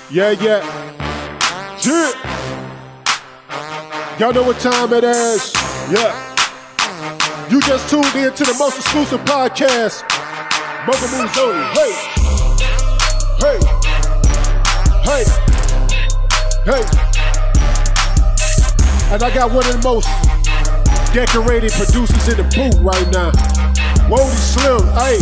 Yeah. Y'all know what time it is. Yeah. You just tuned in to the most exclusive podcast. Mogul moves only. Hey. And I got one of the most decorated producers in the booth right now. Whodie Slimm. Hey.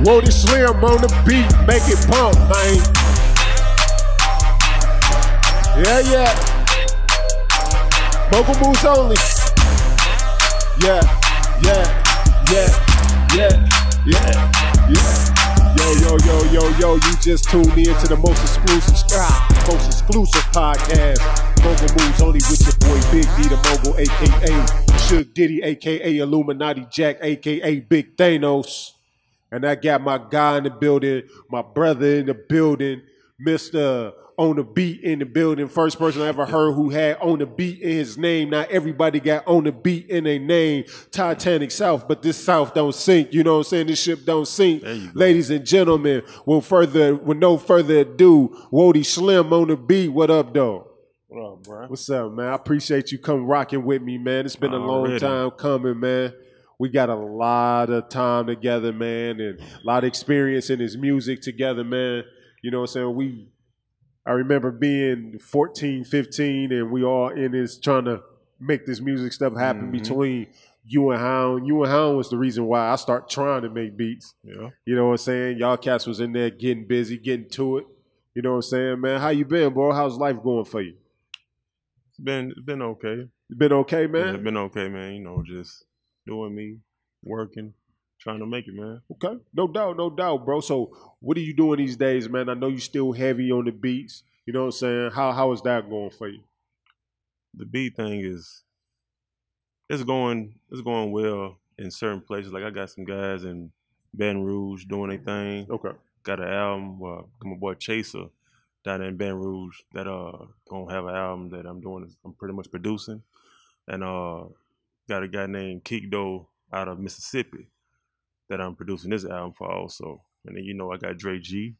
Whodie Slimm on the beat, make it pump, man. Yeah. Mogul moves only. Yeah. Yo, you just tuned in to the most exclusive podcast. Mogul moves only with your boy Big D the Mogul, aka Suge Diddy, aka Illuminati Jack, aka Big Thanos. And I got my guy in the building, my brother in the building, Mr. On the Beat in the building. First person I ever heard who had On the Beat in his name. Not everybody got On the Beat in their name. Titanic South, but this South don't sink. You know what I'm saying? This ship don't sink. Ladies and gentlemen, with no further ado, Whodie Slimm on the beat. What up, though? What up, bro? What's up, man? I appreciate you coming rocking with me, man. It's been a long time coming, man. We got a lot of time together, man, and a lot of experience in his music together, man. You know what I'm saying? I remember being 14, 15, and we all in this trying to make this music stuff happen between you and Hound. You and Hound was the reason why I started trying to make beats. Yeah. You know what I'm saying? Y'all cats was in there getting busy, getting to it. You know what I'm saying, man? How you been, bro? How's life going for you? It's been okay. Been okay, man? Yeah, it's been okay, man. You know, just doing me, working, trying to make it, man. Okay. No doubt, bro. So what are you doing these days, man? I know you still heavy on the beats. You know what I'm saying? How is that going for you? The beat thing it's going well in certain places. Like I got some guys in Baton Rouge doing their thing. Okay. Got an album, my boy Chaser down in Baton Rouge that gonna have an album that I'm pretty much producing. And got a guy named Kikdo out of Mississippi that I'm producing this album for also. And then, you know, I got Dre G.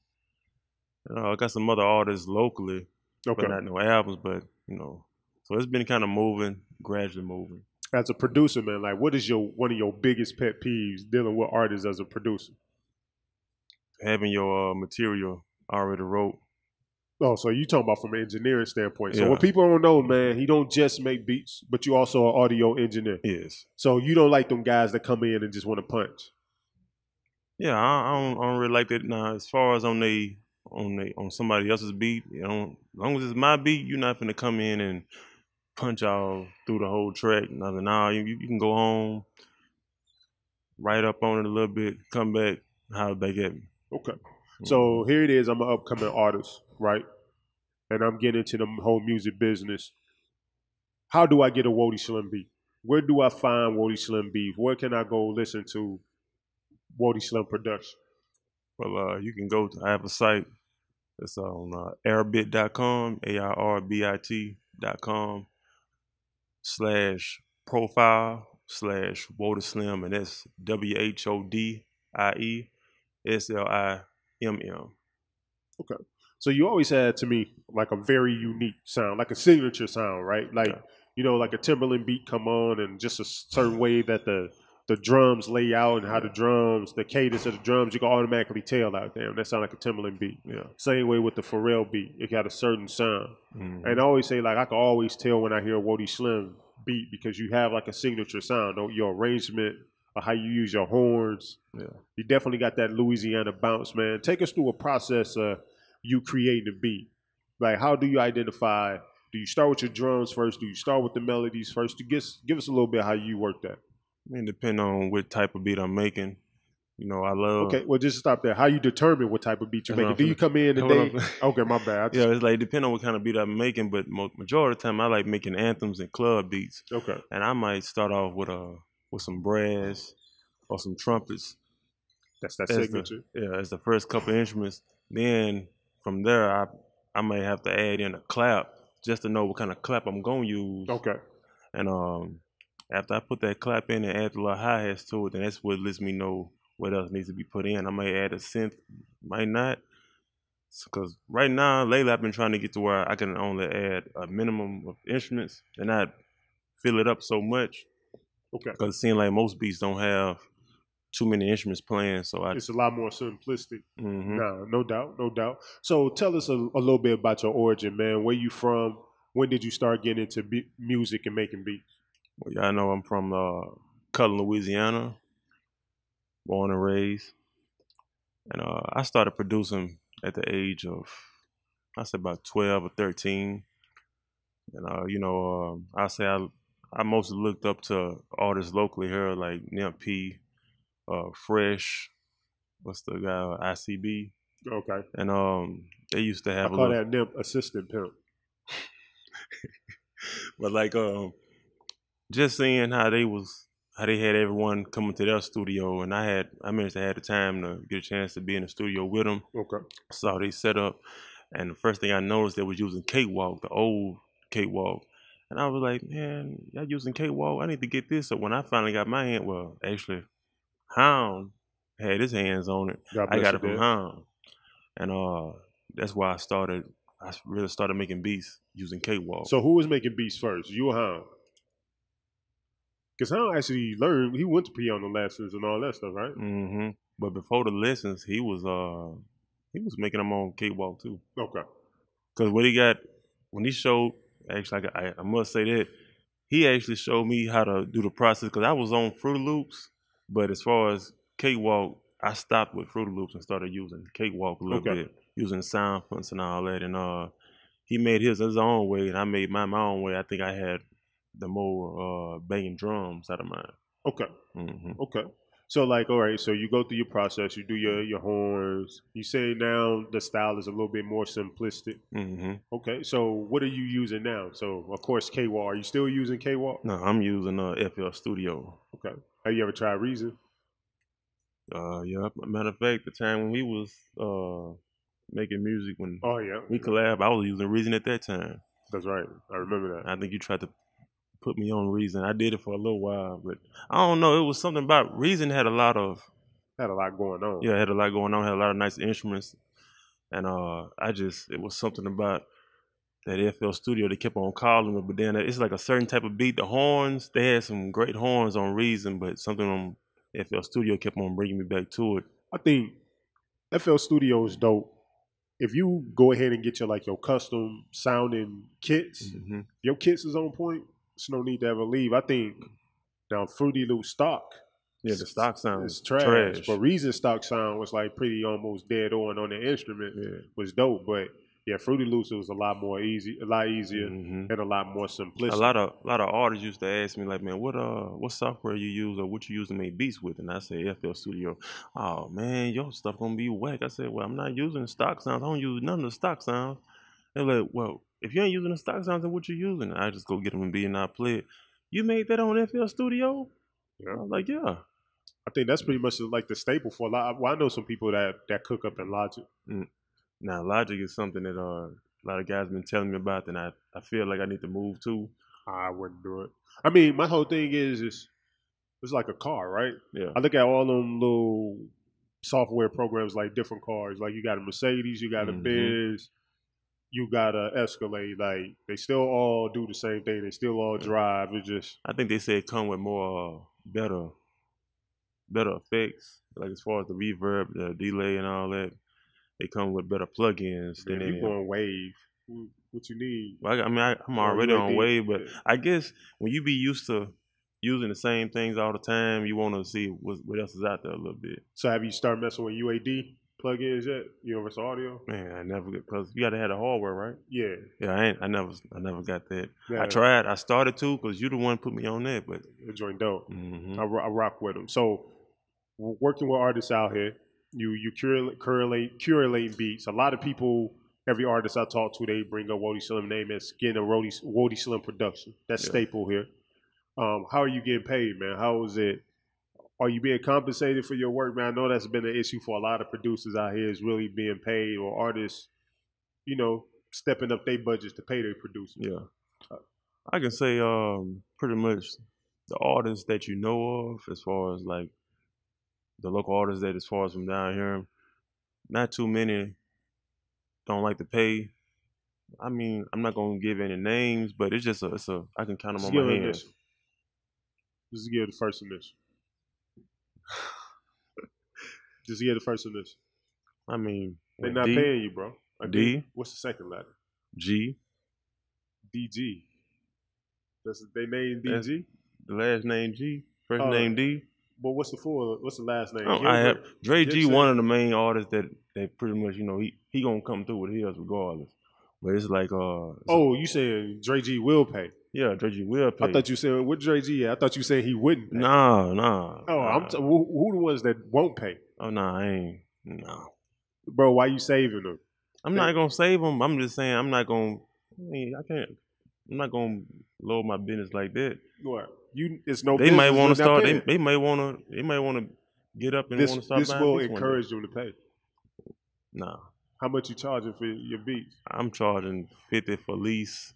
I got some other artists locally, but not no albums, but, you know. So it's been kind of moving, gradually moving. As a producer, man, like what is one of your biggest pet peeves dealing with artists as a producer? Having your material already wrote. Oh, so you talking about from an engineering standpoint. So what people don't know, man, he don't just make beats, but you also an audio engineer. Yes. So you don't like them guys that come in and just want to punch. Yeah, I don't really like that. Now, as far as on somebody else's beat, you know, as long as it's my beat, you're not finna come in and punch all through the whole track. Nothing. Nah, you can go home, write up on it a little bit, come back, holler back at me. Okay. So here it is. I'm an upcoming artist, right? And I'm getting into the whole music business. How do I get a Whodie Slimm beat? Where do I find Whodie Slimm beats? Where can I go listen to Whodie Slimm production? Well, you can go to, I have a site. It's on airbit.com, ARBIT.com/profile/Whodie Slimm, and that's WHODIE SLIMM. So you always had, to me, like a very unique sound, like a signature sound, right? Like, you know, like a Timberland beat come on and just a certain way that the drums lay out and how the cadence of the drums, you can automatically tell out there. That sound like a Timberland beat. Yeah. Same way with the Pharrell beat. It got a certain sound. And I always say, like, I can always tell when I hear a Whodie Slimm beat because you have like a signature sound. Your arrangement, or how you use your horns. Yeah. You definitely got that Louisiana bounce, man. Take us through a process of you creating a beat. Like, how do you identify? Do you start with your drums first? Do you start with the melodies first? Give us a little bit how you work that. I mean, depending on what type of beat I'm making. You know, I love... Okay, well, just stop there. How you determine what type of beat you're making? Do you come in and Okay, my bad. Yeah, it's like, depending on what kind of beat I'm making, but majority of the time, I like making anthems and club beats. Okay. And I might start off with some brass or some trumpets. That's that signature. As the first couple instruments. Then, from there, I may have to add in a clap just to know what kind of clap I'm going to use. Okay. And after I put that clap in and add a little hi-hats to it, then that's what lets me know what else needs to be put in. I might add a synth, might not. Because right now, lately, I've been trying to get to where I can only add a minimum of instruments and not fill it up so much. Okay. Because it seems like most beats don't have too many instruments playing, so it's a lot more simplistic. No doubt, no doubt. So tell us a little bit about your origin, man. Where you from? When did you start getting into music and making beats? Well, y'all know I'm from Cullen, Louisiana, born and raised, and I started producing at the age of, I said about 12 or 13, and I say I mostly looked up to artists locally here like Nimp P, Fresh, what's the guy, ICB. Okay. And they used to have I call that Nimp assistant pimp. But like just seeing how they had everyone coming to their studio, and I managed to have the time to get a chance to be in the studio with them. Okay. Saw they set up, and the first thing I noticed they was using Cakewalk, the old Cakewalk. And I was like, man, y'all using Cakewalk? I need to get this. So when I finally got my hand, well, actually, Hound had his hands on it. I got it from Hound. And that's why I really started making beats using Cakewalk. So who was making beats first, you or Hound? Because Hound actually learned, he went to piano lessons and all that stuff, right? Mm-hmm. But before the lessons, he was making them on Cakewalk too. Okay. Because when he showed, actually, I must say that, he actually showed me how to do the process, because I was on Fruity Loops, but as far as Cakewalk, I stopped with Fruity Loops and started using Cakewalk a little bit, using sound fonts and all that. And he made his own way, and I made my own way. I think I had the more banging drums out of mine. Okay. Okay. So like, all right, so you go through your process, you do your horns. You say now the style is a little bit more simplistic. Okay, so what are you using now? So of course K-Wall. Are you still using K-Wall? No, I'm using FL Studio. Okay. Have you ever tried Reason? Yeah. Matter of fact, the time when we was making music, when we collab, I was using Reason at that time. That's right. I remember that. I think you tried to put me on Reason. I did it for a little while, but I don't know. It was something about Reason had a lot going on. Yeah, had a lot going on. Had a lot of nice instruments, and it was something about that FL Studio. They kept on calling me, but then it's like a certain type of beat. The horns, they had some great horns on Reason, but something on FL Studio kept on bringing me back to it. I think FL Studio is dope. If you go ahead and get your custom sounding kits, your kits is on point. There's no need to ever leave. I think now Fruity Loop stock. Yeah, the stock sound is trash. But Reason stock sound was like pretty almost dead on the instrument. Yeah. Was dope, but yeah, Fruity Loops was a lot easier, and a lot more simplistic. A lot of artists used to ask me like, man, what software you use or what you use to make beats with? And I say FL Studio. Oh man, your stuff gonna be whack. I said, well, I'm not using stock sounds. I don't use none of the stock sounds. They're like, well, if you ain't using the stock sounds, then what you using? I just go get them and beat and I play it. You made that on FL Studio? Yeah. I was like, yeah. I think that's pretty much like the staple for a lot. Well, I know some people that cook up in Logic. Now, Logic is something that a lot of guys been telling me about, and I feel like I need to move to. I wouldn't do it. I mean, my whole thing is it's like a car, right? Yeah. I look at all them little software programs like different cars. Like you got a Mercedes, you got a Benz, you got a Escalade. Like they still all do the same thing. They still all drive. It's just. I think they say it come with more better effects, like as far as the reverb, the delay, and all that. They come with better plugins. Man, you going Wave? What you need? Well, I'm already on Wave, but I guess when you be used to using the same things all the time, you want to see what else is out there a little bit. So have you started messing with UAD plugins yet? Universal Audio? Man, I never get, because you got to have the hardware, right? Yeah. Yeah, I never got that. Yeah. I tried. I started to, because you the one put me on that, but it joined dope. I rock with them. So working with artists out here. You curate beats. A lot of people, every artist I talk to, they bring up Whodie Slimm name as getting a Whodie Slimm production. That's staple here. How are you getting paid, man? How is it? Are you being compensated for your work, man? I know that's been an issue for a lot of producers out here, is really being paid, or artists, stepping up their budgets to pay their producers. Yeah, I can say pretty much the artists that you know of, as far as like the local artists that, as far as from down here, not too many don't like to pay. I mean, I'm not gonna give any names, but it's just I can count them on my hands. Just give the first initial. Just give the first initial. I mean, they're not paying you, bro. D. What's the second letter? G. DG. They name DG? The last name G. First name D. But what's the last name? I have Dre G, one of the main artists that pretty much, you know, he gonna come through with his regardless. But it's like you saying Dre G will pay? Yeah, Dre G will pay. I thought you said what Dre G at? I thought you said he wouldn't pay. Nah. Who the ones that won't pay? Oh nah, I ain't. Nah. Bro, why you saving them? I'm not gonna save them. I'm just saying I'm not gonna. I'm not gonna load my business like that. What? It's no. They might want to start. They might want to get up and want to start. This will encourage them to pay. Nah. How much you charging for your beats? I'm charging $50 for lease.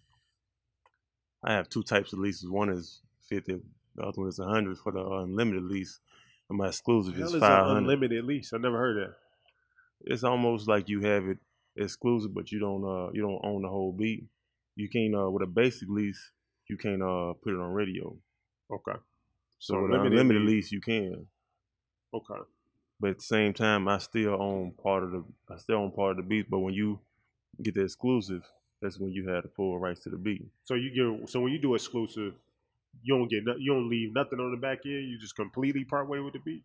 I have two types of leases. One is $50. The other one is $100 for the unlimited lease. And my exclusive is $500. Unlimited lease? I never heard that. It's almost like you have it exclusive, but you don't own the whole beat. You can't with a basic lease. You can't put it on radio. Okay. So with an unlimited lease, you can. Okay. But at the same time, I still own part of the beat. But when you get the exclusive, that's when you have the full rights to the beat. So when you do exclusive, you don't leave nothing on the back end. You just completely part way with the beat.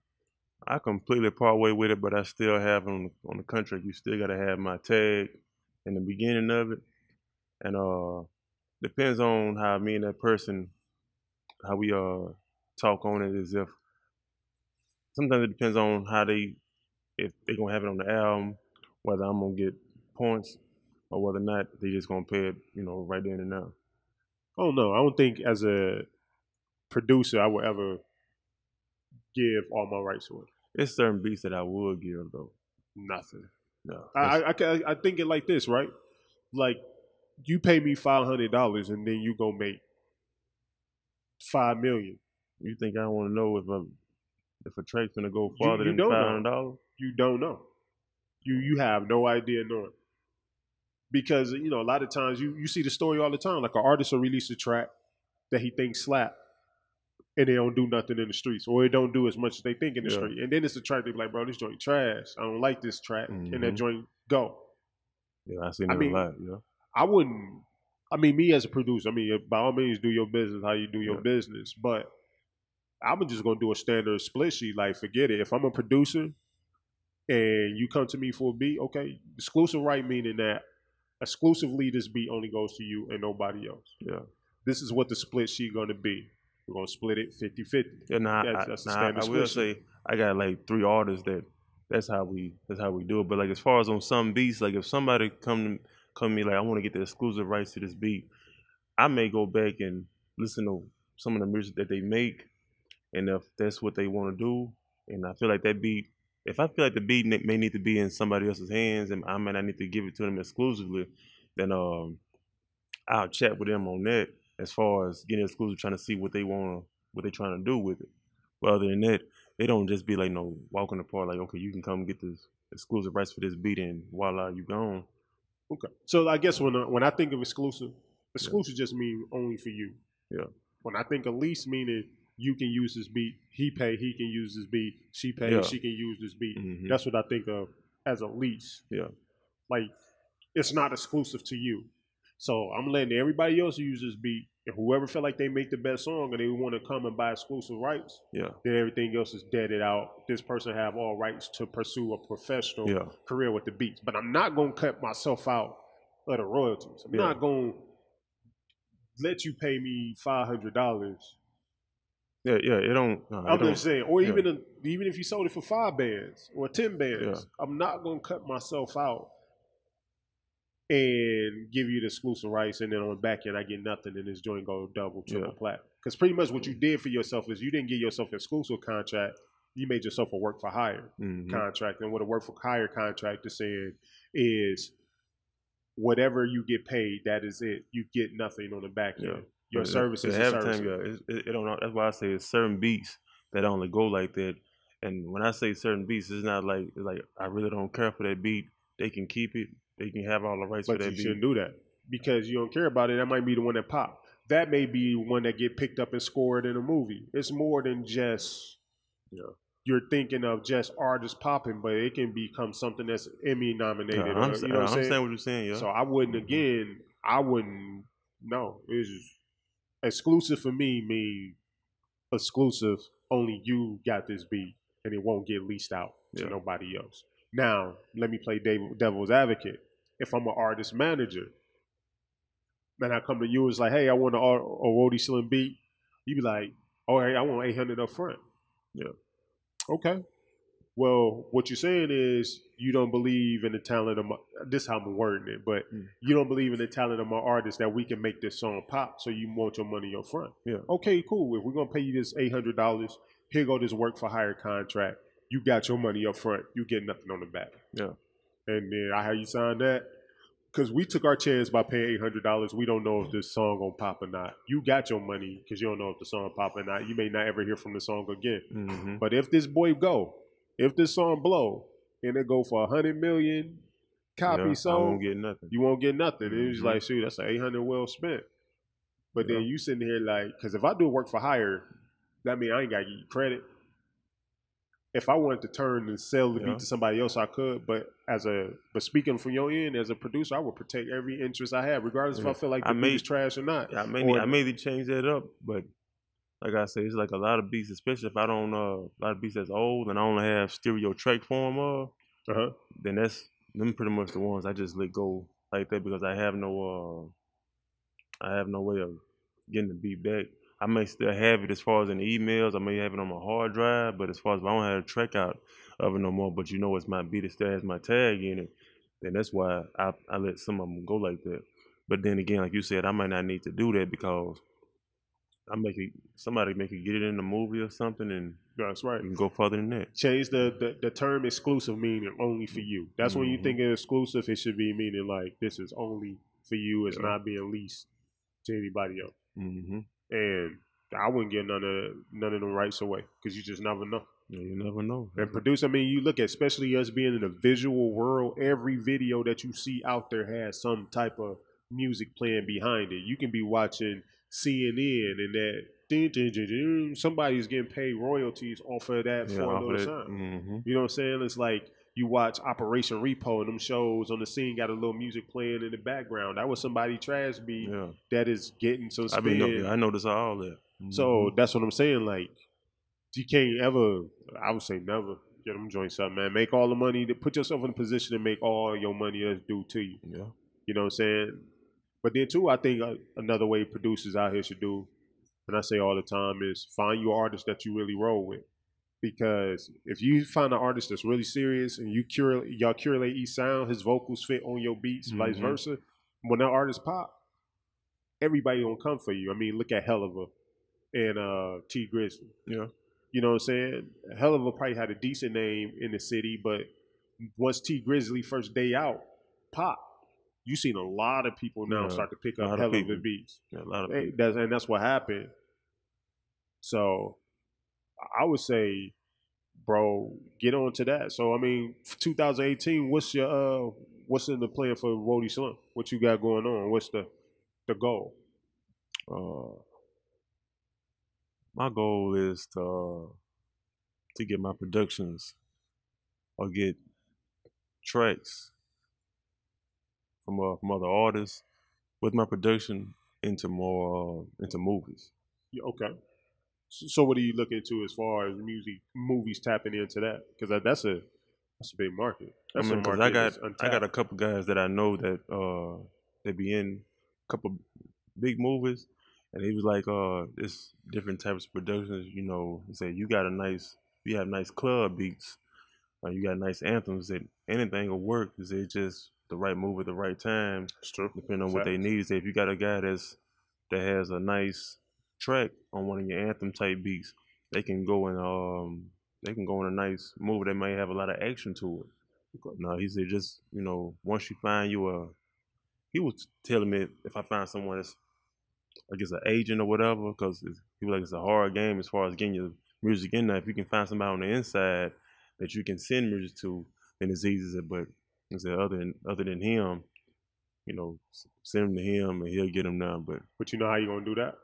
I completely part way with it, but I still have on the contract. You still got to have my tag in the beginning of it, and depends on how me and that person, how we talk on it. Is if sometimes it depends on if they're gonna have it on the album, whether I'm gonna get points or whether or not they just gonna pay it, you know, right then and now. Oh no, I don't think as a producer I would ever give all my rights away. There's certain beats that I would give though. Nothing. No. I think it like this, right? Like you pay me $500 and then you gonna make $5 million. You think I want to know if a track's gonna go farther than $500? You don't know. You have no idea knowing. Because, you know, a lot of times you see the story all the time. Like an artist will release a track that he thinks slap, and they don't do nothing in the streets, or it don't do as much as they think in the street. And then it's a track they be like, bro, this joint trash. I don't like this track. And that joint go. Yeah, I seen that a lot. Yeah. I wouldn't. I mean, me as a producer, I mean, by all means, do your business how you do your business. But I'm just gonna do a standard split sheet. Like, forget it. If I'm a producer and you come to me for a beat, okay, exclusive right meaning that exclusively this beat only goes to you and nobody else. Yeah. This is what the split sheet gonna be. We're gonna split it 50-50. Yeah, I will say I got like 3 artists that's how we do it. But like as far as on some beats, like if somebody come to me like I want to get the exclusive rights to this beat, I may go back and listen to some of the music that they make, and if that's what they want to do, and I feel like that beat, if I feel like the beat may need to be in somebody else's hands, and I might not need to give it to them exclusively, then I'll chat with them on that as far as getting exclusive, trying to see what they're trying to do with it. But other than that, they don't just be like, no, walk in the park like, okay, you can come get this exclusive rights for this beat, and voila, you gone. Okay. So I guess when I think of exclusive just mean only for you. Yeah. When I think of lease, meaning you can use this beat, he can use this beat, she she can use this beat. Mm-hmm. That's what I think of as a lease. Yeah. Like, it's not exclusive to you. So I'm letting everybody else use this beat, and whoever feel like they make the best song and they want to come and buy exclusive rights, then everything else is deaded out. This person have all rights to pursue a professional career with the beats. But I'm not going to cut myself out of the royalties. I'm not going to let you pay me $500. Yeah, it don't. I'm just saying, or even if you sold it for 5 bands or 10 bands, I'm not going to cut myself out and give you the exclusive rights, and then on the back end I get nothing, and this joint go double, triple plat. Because pretty much what you did for yourself is you didn't give yourself an exclusive contract, you made yourself a work for hire contract. And what a work for hire contract is saying is whatever you get paid, that is it. You get nothing on the back end. Your service is a service. It don't. That's why I say it's certain beats that only go like that. And when I say certain beats, it's not like I really don't care for that beat. They can keep it. They can have all the rights for that beat. But you shouldn't do that because you don't care about it. That might be the one that pop. That may be one that get picked up and scored in a movie. It's more than just you're thinking of just artists popping, but it can become something that's Emmy nominated. I understand what you're saying. Yeah. So I wouldn't. Again, I wouldn't. No, it's just, exclusive for me mean exclusive. Only you got this beat, and it won't get leased out to nobody else. Now, let me play devil's advocate. If I'm an artist manager, and I come to you, it's like, hey, I want a Whodie Slimm beat. You be like, oh, hey, I want 800 up front. Yeah. Okay. Well, what you're saying is you don't believe in the talent of this is how I'm wording it, but you don't believe in the talent of my artist that we can make this song pop, so you want your money up front. Yeah. Okay, cool. If we're going to pay you this $800, here go this work for hire contract. You got your money up front. You get nothing on the back. Yeah. And then how you sign that? Because we took our chance by paying $800. We don't know if this song gonna pop or not. You got your money because you don't know if the song pop or not. You may not ever hear from the song again. Mm-hmm. But if this if this song blow, and it go for 100 million copies sold, I won't get nothing. You won't get nothing. And it's like, shoot, that's an 800 well spent. But then you sitting here like, because if I do work for hire, that means I ain't got to give you credit. If I wanted to turn and sell the beat to somebody else, I could. But speaking from your end, as a producer, I would protect every interest I have, regardless if I feel like the beat is trash or not. I may change that up, but like I say, it's like a lot of beats, especially if I don't a lot of beats that's old and I only have stereo track form of, then them pretty much the ones I just let go like that because I have no way of getting the beat back. I may still have it as far as in the emails. I may have it on my hard drive, but as far as if I don't have a track out of it no more, but you know it's my beat, it still has my tag in it, then that's why I let some of them go like that. But then again, like you said, I might not need to do that because somebody make it get it in the movie or something, and that's right. You can go further than that. Change the term exclusive meaning only for you. That's when you think of exclusive, it should be meaning like this is only for you. It's not being leased to anybody else. Mm-hmm. And I wouldn't get none of them rights away because you just never know. Yeah, you never know. And produce, I mean, you look at, especially us being in the visual world, every video that you see out there has some type of music playing behind it. You can be watching CNN and that somebody's getting paid royalties off of that for a little time. Mm-hmm. You know what I'm saying? It's like you watch Operation Repo and them shows on the scene got a little music playing in the background. That was somebody trash beat that is getting some spin. I notice all that. Mm-hmm. So that's what I'm saying. Like, you can't ever, I would say never, get them joints up, man. Make all the money, put yourself in a position to make all your money that's due to you. Yeah. You know what I'm saying? But then, too, I think another way producers out here should do, and I say all the time, is find you artists that you really roll with. Because if you find an artist that's really serious and y'all curate each sound, his vocals fit on your beats, vice versa, when that artist pop, everybody gonna come for you. I mean, look at Helliver and T Grizzly. Yeah. You know what I'm saying? Helliver probably had a decent name in the city, but once T Grizzly first day out pop, you seen a lot of people now start to pick up Helliver beats. Yeah, a lot of people. And that's what happened. So I would say, bro, get on to that. So I mean, 2018, what's in the plan for Whodie Slimm? What you got going on? What's the goal? My goal is to get my productions or get tracks from other artists with my production into movies. Yeah, okay. So what are you looking to as far as movies tapping into that? Because that's a big market. That's I got a couple guys that I know that they be in a couple big movies, and he was like, it's different types of productions. You know, he said you have nice club beats, you got nice anthems. That anything will work. Is it just the right move at the right time? It's true. Depending on what they need. Say if you got a guy that has a nice track on one of your anthem type beats, they can go in a nice movie that may have a lot of action to it. Okay. No, he said just, once you find he was telling me if I find someone that's I guess an agent or whatever, because people like it's a hard game as far as getting your music in there. If you can find somebody on the inside that you can send music to, then it's easier. But I said, other than him, send them to him and he'll get them done. But you know how you gonna do that?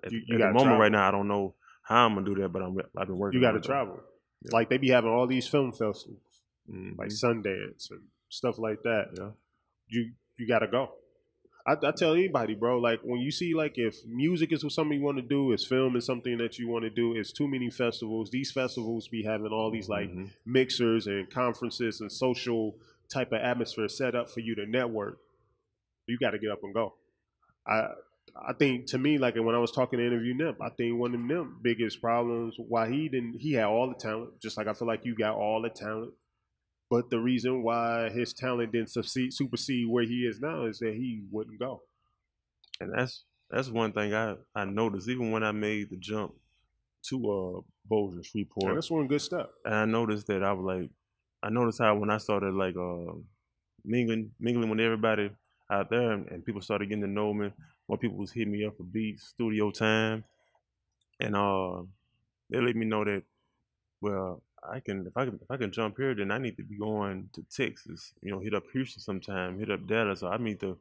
At the moment right now, I don't know how I'm gonna do that, but I've been working. You got to travel. Yeah. Like they be having all these film festivals, like Sundance and stuff like that. Yeah, you got to go. I tell anybody, bro, like when you see like if music is something you want to do, is film is something that you want to do, it's too many festivals. These festivals be having all these like mixers and conferences and social type of atmosphere set up for you to network. You got to get up and go. I think to me, like when I was talking to Interview Nip, I think one of them biggest problems why he had all the talent, just like I feel like you got all the talent. But the reason why his talent didn't supersede where he is now is that he wouldn't go. And that's one thing I noticed, even when I made the jump to Bossier, Shreveport. Yeah, that's one good step. And I noticed that I noticed how when I started like mingling with everybody out there and people started getting to know me, more people was hitting me up for beats, studio time. And they let me know that, well, if I can jump here, then I need to be going to Texas. Hit up Houston sometime, hit up Dallas. Or I need to,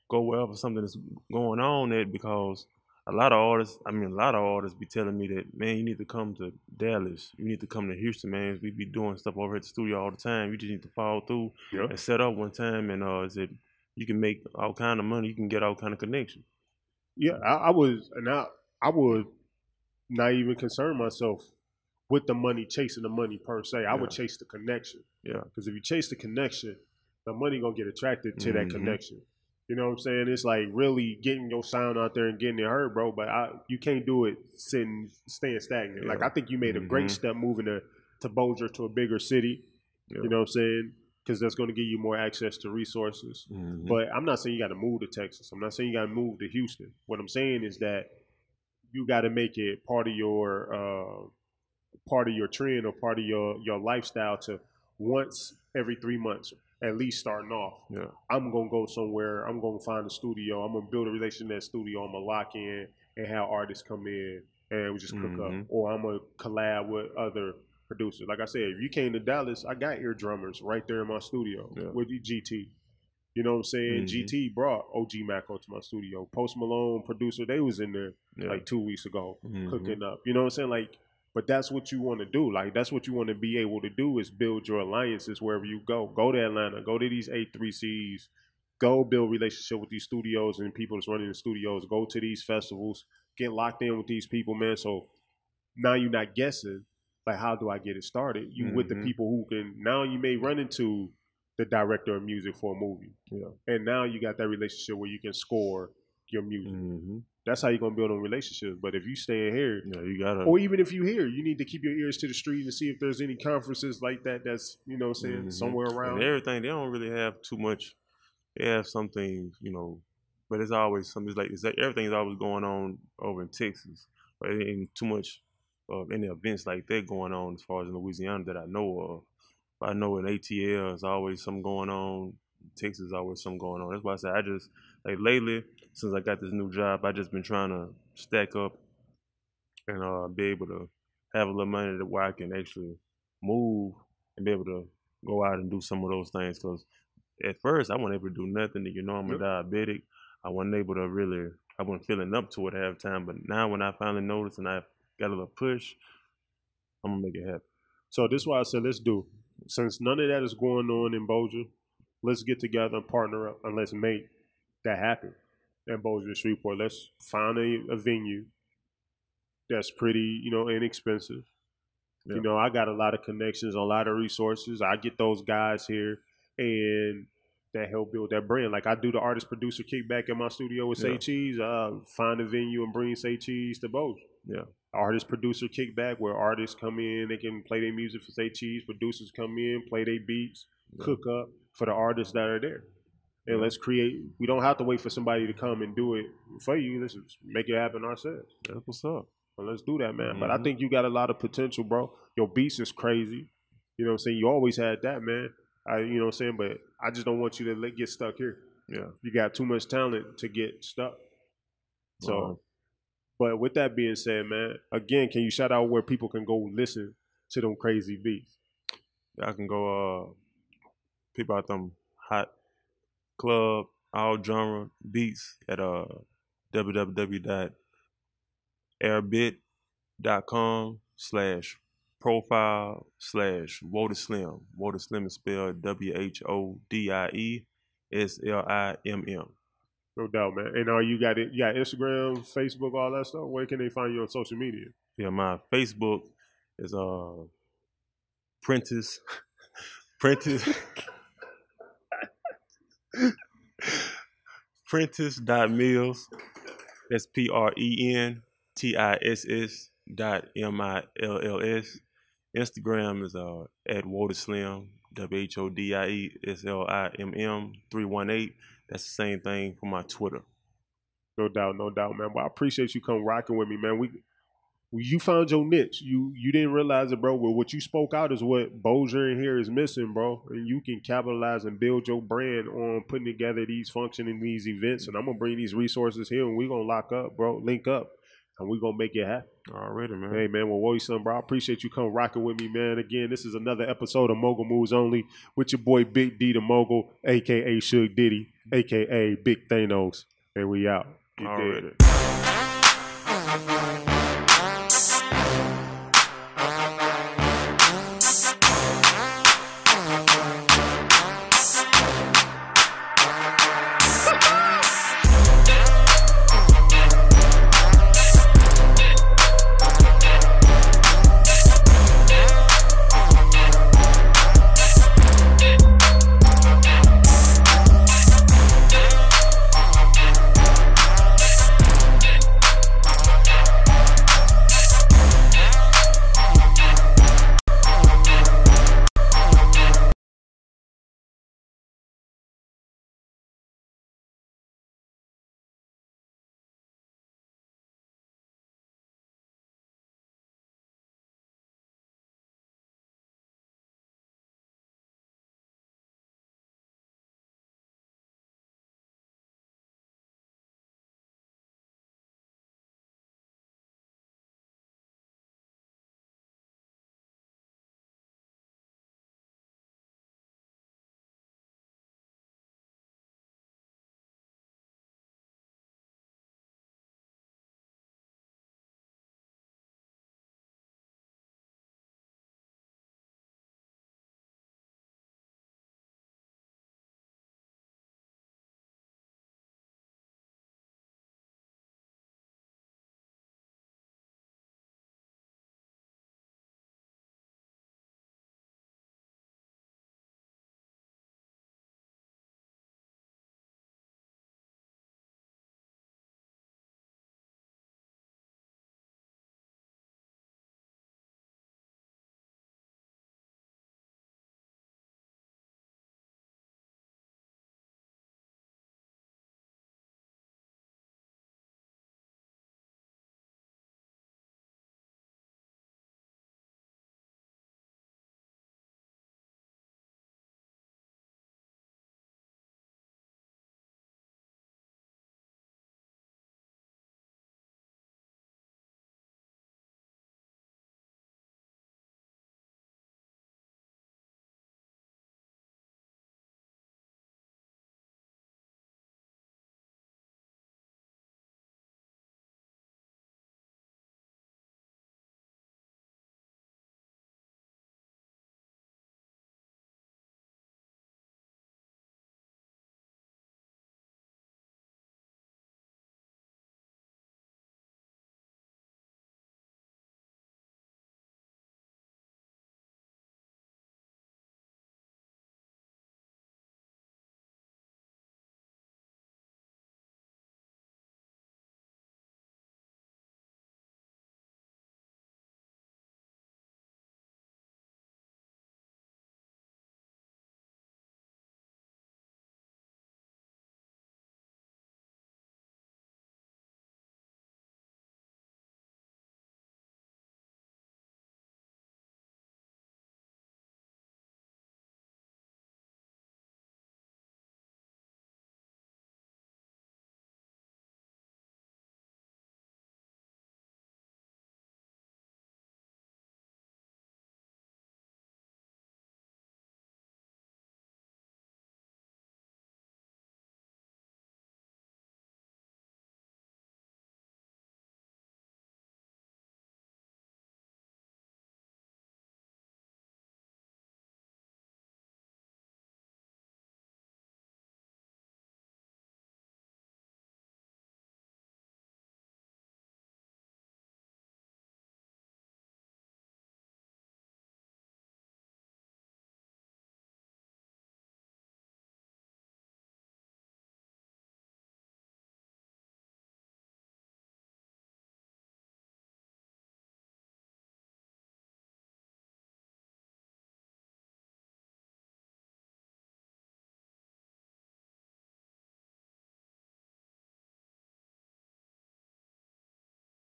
go wherever something is going on at, because a lot of artists be telling me that, man, you need to come to Dallas. You need to come to Houston, man. We be doing stuff over at the studio all the time. You just need to follow through and set up one time, and you can make all kind of money. You can get all kind of connection. Yeah, I would not even concern myself with the money, chasing the money per se. I would chase the connection. Yeah. Because if you chase the connection, the money gonna get attracted to that connection. You know what I'm saying? It's like really getting your sound out there and getting it heard, bro. But you can't do it staying stagnant. Yeah. Like I think you made a great step moving to Bossier, to a bigger city. Yeah. You know what I'm saying? Because that's going to give you more access to resources. But I'm not saying you got to move to Texas. I'm not saying you got to move to Houston. What I'm saying is that you got to make it part of your trend or part of your lifestyle to once every 3 months at least starting off. Yeah. I'm gonna go somewhere. I'm gonna find a studio. I'm gonna build a relationship in that studio. I'm gonna lock in and have artists come in and we just cook up. Or I'm gonna collab with other producers. Like I said, if you came to Dallas, I got ear drummers right there in my studio with GT. You know what I'm saying? GT brought OG Macko to my studio. Post Malone, producer, they was in there like 2 weeks ago cooking up. You know what I'm saying? Like, but that's what you want to do. Like, that's what you want to be able to do, is build your alliances wherever you go. Go to Atlanta. Go to these 8-3Cs. Go build relationship with these studios and people that's running the studios. Go to these festivals. Get locked in with these people, man. So now you're not guessing, like, how do I get it started? You with the people who can, now you may run into the director of music for a movie. Yeah. And now you got that relationship where you can score your music. That's how you're going to build a relationship. But if you stay in here, you gotta, or even if you're here, you need to keep your ears to the street and see if there's any conferences like that that's, you know what I'm saying, somewhere around. And everything, they don't really have too much. They have some things, but it's always something, everything's always going on over in Texas. But it ain't too much of any events like that going on as far as in Louisiana that I know of. I know in ATL there's always something going on. Texas always something going on. That's why I said I just, like, lately, since I got this new job, I just been trying to stack up and be able to have a little money where I can actually move and be able to go out and do some of those things. Because at first I wasn't able to do nothing. I'm a diabetic. I wasn't feeling up to it at half time. But now when I finally noticed and I got a little push, I'm gonna make it happen. So this is why I said let's do. Since none of that is going on in Bossier, let's get together and partner up and let's make that happen in Bossier, Shreveport. Let's find a venue that's pretty, inexpensive. Yep. I got a lot of connections, a lot of resources. I get those guys here and that help build that brand. Like I do the artist producer kickback in my studio with Say Cheese. Find a venue and bring Say Cheese to Bossier. Yeah. Artist producer kickback where artists come in, they can play their music for Say Cheese. Producers come in, play their beats, cook up for the artists that are there. And let's create. We don't have to wait for somebody to come and do it for you. Let's just make it happen ourselves. That's what's up. Well, let's do that, man. But I think you got a lot of potential, bro. Your beats is crazy. You know what I'm saying? You always had that, man. You know what I'm saying? But I just don't want you to get stuck here. Yeah. You got too much talent to get stuck. So, but with that being said, man, again, can you shout out where people can go listen to them crazy beats? I can go peep out them hot club all genre beats at www.airbit.com/profile/Whodie Slimm. Whodie Slimm is spelled WHODIE SLIMM. No doubt, man. And you got it? You got Instagram, Facebook, all that stuff. Where can they find you on social media? Yeah, my Facebook is Prentice Prentice Prentice.Mills. That's PRENTISS.MILLS. Instagram is at Whodie Slimm, WHODIESLIMM318. That's the same thing for my Twitter. No doubt, man. Well, I appreciate you come rocking with me, man. You found your niche. You didn't realize it, bro. Well, what you spoke out is what Bozier in here is missing, bro. And you can capitalize and build your brand on putting together these functioning, these events. And I'm gonna bring these resources here, and we're gonna link up, and we're gonna make it happen. Already, man. Hey, man. Well, Whodie, son, bro. I appreciate you come rocking with me, man. Again, this is another episode of Mogul Moves Only with your boy Big D the Mogul, aka Suge Diddy, aka Big Thanos, and we out. You Already. did.